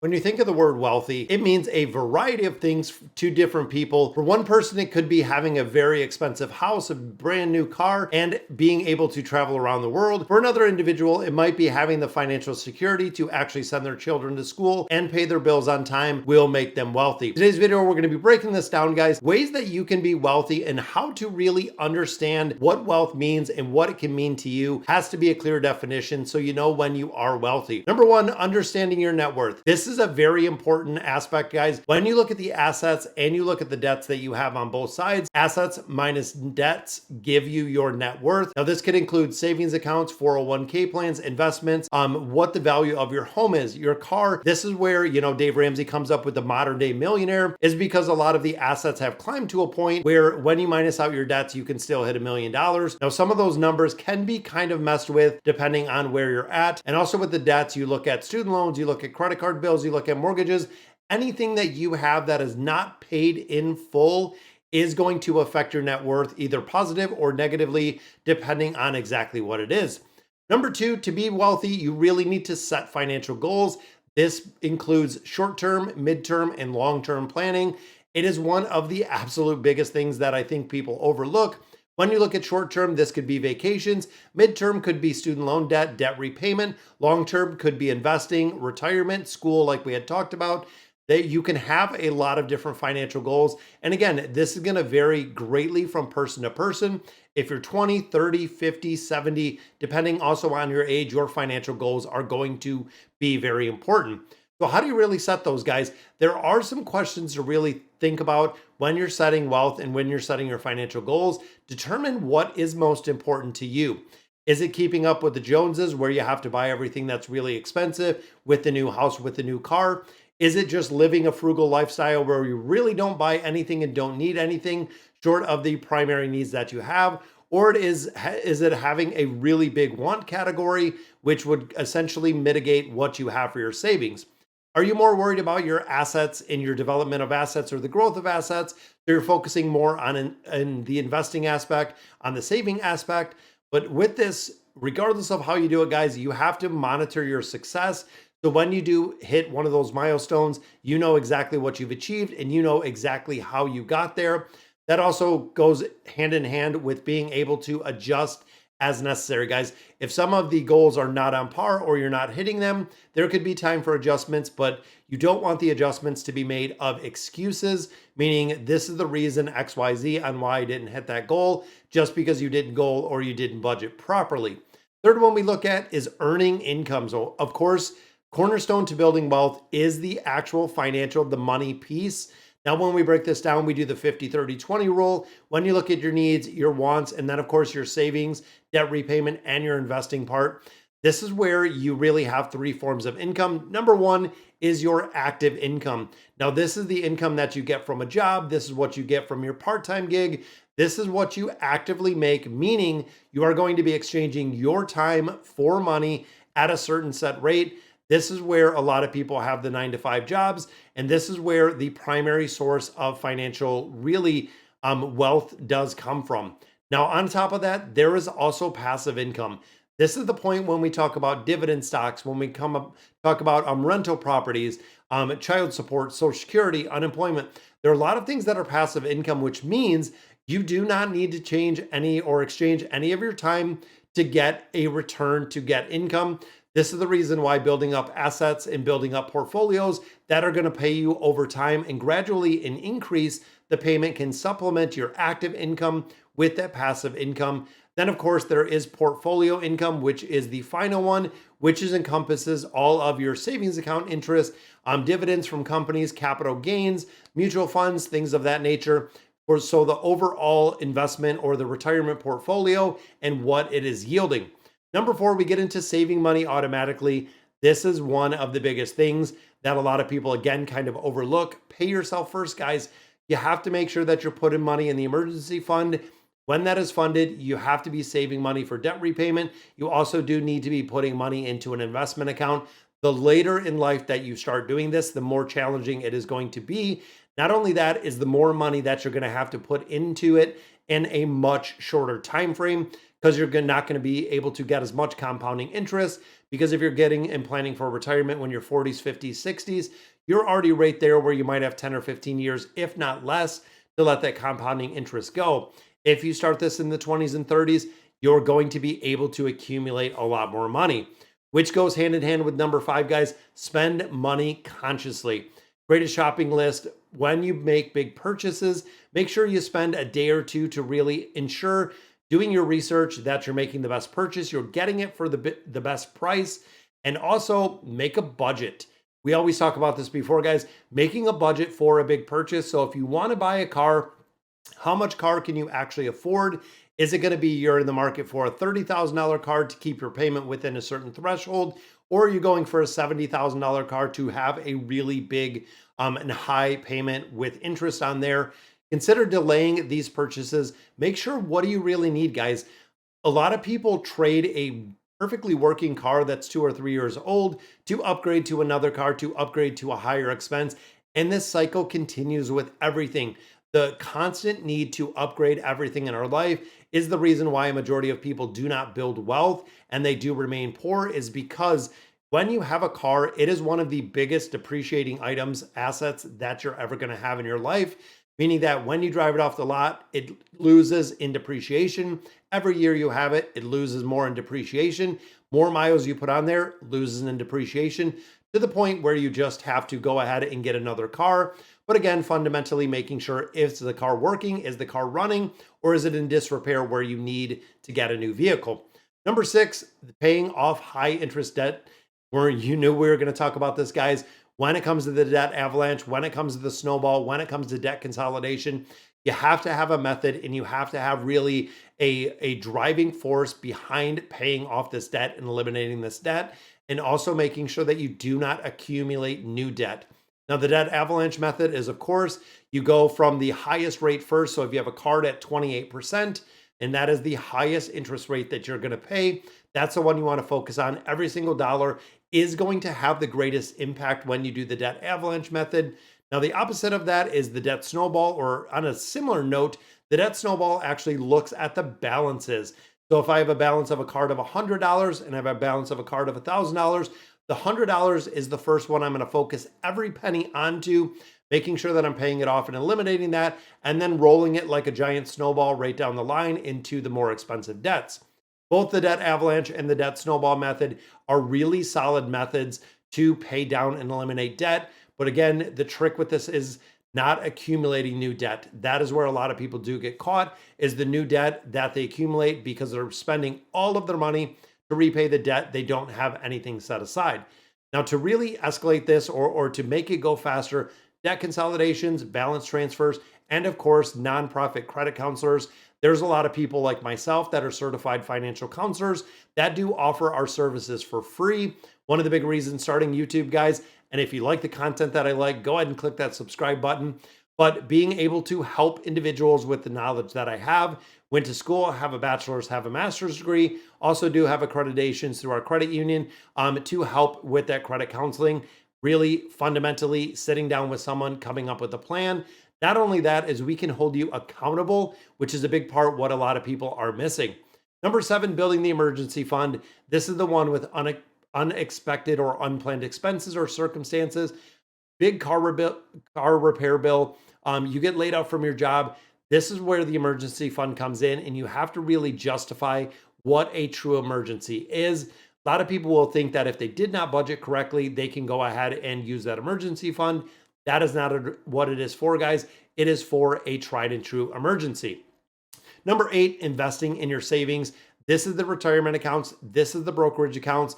When you think of the word wealthy, it means a variety of things to different people. For one person, it could be having a very expensive house, a brand new car, and being able to travel around the world. For another individual, it might be having the financial security to actually send their children to school and pay their bills on time will make them wealthy. Today's video, we're going to be breaking this down, guys, ways that you can be wealthy and how to really understand what wealth means and what it can mean to you. Has to be a clear definition so you know when you are wealthy. Number one, understanding your net worth. This is a very important aspect, guys. When you look at the assets and you look at the debts that you have on both sides, assets minus debts give you your net worth. Now, this could include savings accounts, 401k plans, investments, what the value of your home is, your car. This is where, Dave Ramsey comes up with the modern day millionaire, is because a lot of the assets have climbed to a point where when you minus out your debts, you can still hit $1 million. Now, some of those numbers can be kind of messed with depending on where you're at. And also with the debts, you look at student loans, you look at credit card bills, you look at mortgages, anything that you have that is not paid in full is going to affect your net worth, either positive or negatively, depending on exactly what it is. Number two, to be wealthy, you really need to set financial goals. This includes short-term, mid-term, and long-term planning. It is one of the absolute biggest things that I think people overlook. When you look at short term, this could be vacations. Mid-term could be student loan debt, debt repayment. Long term could be investing, retirement, school, like we had talked about. That you can have a lot of different financial goals. And again, this is going to vary greatly from person to person. If you're 20, 30, 50, 70, depending also on your age, your financial goals are going to be very important. So how do you really set those, guys? There are some questions to really think about when you're setting wealth and when you're setting your financial goals. Determine what is most important to you. Is it keeping up with the Joneses where you have to buy everything that's really expensive with the new house, with the new car? Is it just living a frugal lifestyle where you really don't buy anything and don't need anything short of the primary needs that you have? Or is it having a really big want category, which would essentially mitigate what you have for your savings? Are you more worried about your assets and your development of assets or the growth of assets? So you're focusing more on in the investing aspect, on the saving aspect. But with this, regardless of how you do it, guys, you have to monitor your success. So when you do hit one of those milestones, you know exactly what you've achieved and you know exactly how you got there. That also goes hand in hand with being able to adjust as necessary, guys. If some of the goals are not on par or you're not hitting them, there could be time for adjustments, but you don't want the adjustments to be made of excuses, meaning this is the reason XYZ on why I didn't hit that goal, just because you didn't goal or you didn't budget properly. Third one we look at is earning income. So of course, cornerstone to building wealth is the actual financial, the money piece. Now, when we break this down, we do the 50-30-20 rule. When you look at your needs, your wants, and then of course your savings, debt repayment, and your investing part, this is where you really have three forms of income. Number one is your active income. Now, this is the income that you get from a job. This is what you get from your part-time gig. This is what you actively make, meaning you are going to be exchanging your time for money at a certain set rate. This is where a lot of people have the 9-to-5 jobs, and this is where the primary source of financial really wealth does come from. Now, on top of that, there is also passive income. This is the point when we talk about dividend stocks, when we talk about rental properties, child support, Social Security, unemployment. There are a lot of things that are passive income, which means you do not need to change any or exchange any of your time to get a return, to get income. This is the reason why building up assets and building up portfolios that are going to pay you over time and gradually an increase the payment can supplement your active income with that passive income. Then, of course, there is portfolio income, which is the final one, which encompasses all of your savings account interest, dividends from companies, capital gains, mutual funds, things of that nature. So the overall investment or the retirement portfolio and what it is yielding. Number four, we get into saving money automatically. This is one of the biggest things that a lot of people, again, kind of overlook. Pay yourself first, guys. You have to make sure that you're putting money in the emergency fund. When that is funded, you have to be saving money for debt repayment. You also do need to be putting money into an investment account. The later in life that you start doing this, the more challenging it is going to be. Not only that, is the more money that you're going to have to put into it in a much shorter time frame. because you're not going to be able to get as much compounding interest. Because if you're getting and planning for retirement when you're 40s, 50s, 60s, you're already right there where you might have 10 or 15 years, if not less, to let that compounding interest go. If you start this in the 20s and 30s, you're going to be able to accumulate a lot more money, which goes hand in hand with number 5, guys. Spend money consciously. Greatest shopping list. When you make big purchases, make sure you spend a day or two to really ensure doing your research that you're making the best purchase, you're getting it for the best price, and also make a budget. We always talk about this before, guys, making a budget for a big purchase. So if you want to buy a car, how much car can you actually afford? Is it going to be you're in the market for a $30,000 car to keep your payment within a certain threshold? Or are you going for a $70,000 car to have a really big and high payment with interest on there? Consider delaying these purchases. Make sure, what do you really need, guys? A lot of people trade a perfectly working car that's 2 or 3 years old to upgrade to another car, to upgrade to a higher expense. And this cycle continues with everything. The constant need to upgrade everything in our life is the reason why a majority of people do not build wealth and they do remain poor, is because when you have a car, it is one of the biggest depreciating items, assets that you're ever going to have in your life. Meaning that when you drive it off the lot, it loses in depreciation. Every year you have it, it loses more in depreciation. More miles you put on there, loses in depreciation, to the point where you just have to go ahead and get another car. But again, fundamentally making sure, is the car working? Is the car running? Or is it in disrepair where you need to get a new vehicle? Number 6, paying off high interest debt. Where you knew we were going to talk about this, guys. When it comes to the debt avalanche, when it comes to the snowball, when it comes to debt consolidation, you have to have a method, and you have to have really a driving force behind paying off this debt and eliminating this debt, and also making sure that you do not accumulate new debt. Now, the debt avalanche method is, of course, you go from the highest rate first. So if you have a card at 28%, and that is the highest interest rate that you're going to pay, that's the one you want to focus on. Every single dollar is going to have the greatest impact when you do the debt avalanche method. Now, the opposite of that is the debt snowball, or on a similar note, the debt snowball actually looks at the balances. So if I have a balance of a card of $100 and I have a balance of a card of $1,000, the $100 is the first one I'm going to focus every penny onto, making sure that I'm paying it off and eliminating that, and then rolling it like a giant snowball right down the line into the more expensive debts. Both the debt avalanche and the debt snowball method are really solid methods to pay down and eliminate debt. But again, the trick with this is not accumulating new debt. That is where a lot of people do get caught, is the new debt that they accumulate because they're spending all of their money to repay the debt. They don't have anything set aside. Now, to really escalate this, or to make it go faster, debt consolidations, balance transfers, and of course, nonprofit credit counselors. There's a lot of people like myself that are certified financial counselors that do offer our services for free. One of the big reasons starting YouTube, guys, and if you like the content that I like, go ahead and click that subscribe button. But being able to help individuals with the knowledge that I have, went to school, have a bachelor's, have a master's degree, also do have accreditations through our credit union to help with that credit counseling. Really fundamentally sitting down with someone, coming up with a plan. Not only that, is we can hold you accountable, which is a big part what a lot of people are missing. Number 7, building the emergency fund. This is the one with unexpected or unplanned expenses or circumstances. Big car repair bill. You get laid out from your job. This is where the emergency fund comes in, and you have to really justify what a true emergency is. A lot of people will think that if they did not budget correctly, they can go ahead and use that emergency fund. That is not what it is for, guys. It is for a tried and true emergency. Number 8, investing in your savings. This is the retirement accounts. This is the brokerage accounts.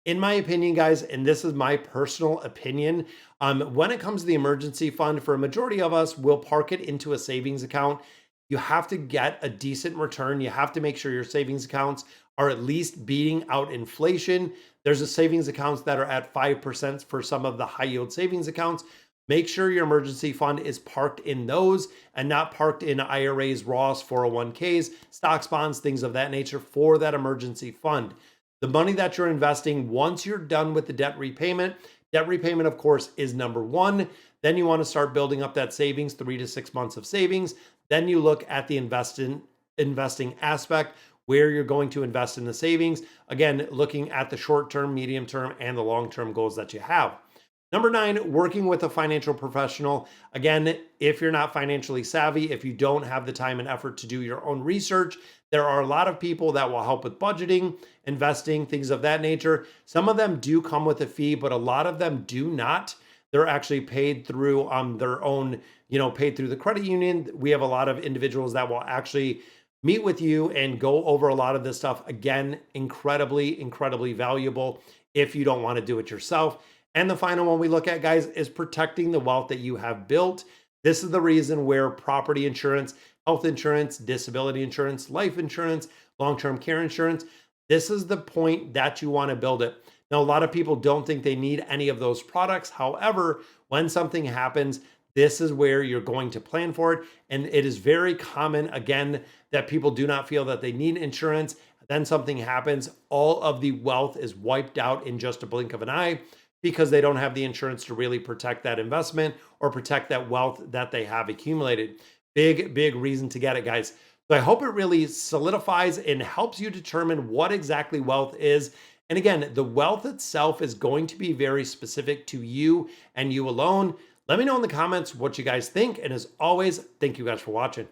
In my opinion, guys, and this is my personal opinion, when it comes to the emergency fund, for a majority of us, we'll park it into a savings account. You have to get a decent return. You have to make sure your savings accounts are at least beating out inflation. There's a savings accounts that are at 5% for some of the high yield savings accounts. Make sure your emergency fund is parked in those and not parked in IRAs, Roths, 401ks, stocks, bonds, things of that nature for that emergency fund. The money that you're investing, once you're done with the debt repayment, of course, is number 1. Then you want to start building up that savings, 3 to 6 months of savings. Then you look at the investing aspect, where you're going to invest in the savings. Again, looking at the short term, medium term, and the long term goals that you have. Number nine, working with a financial professional. Again, if you're not financially savvy, if you don't have the time and effort to do your own research, there are a lot of people that will help with budgeting, investing, things of that nature. Some of them do come with a fee, but a lot of them do not. They're actually paid through their own, paid through the credit union. We have a lot of individuals that will actually meet with you and go over a lot of this stuff. Again, incredibly, incredibly valuable if you don't want to do it yourself. And the final one we look at, guys, is protecting the wealth that you have built. This is the reason where property insurance, health insurance, disability insurance, life insurance, long-term care insurance, this is the point that you want to build it. Now, a lot of people don't think they need any of those products. However, when something happens, this is where you're going to plan for it. And it is very common, again, that people do not feel that they need insurance. Then something happens, all of the wealth is wiped out in just a blink of an eye, because they don't have the insurance to really protect that investment or protect that wealth that they have accumulated. Big, big reason to get it, guys. So I hope it really solidifies and helps you determine what exactly wealth is. And again, the wealth itself is going to be very specific to you and you alone. Let me know in the comments what you guys think. And as always, thank you guys for watching.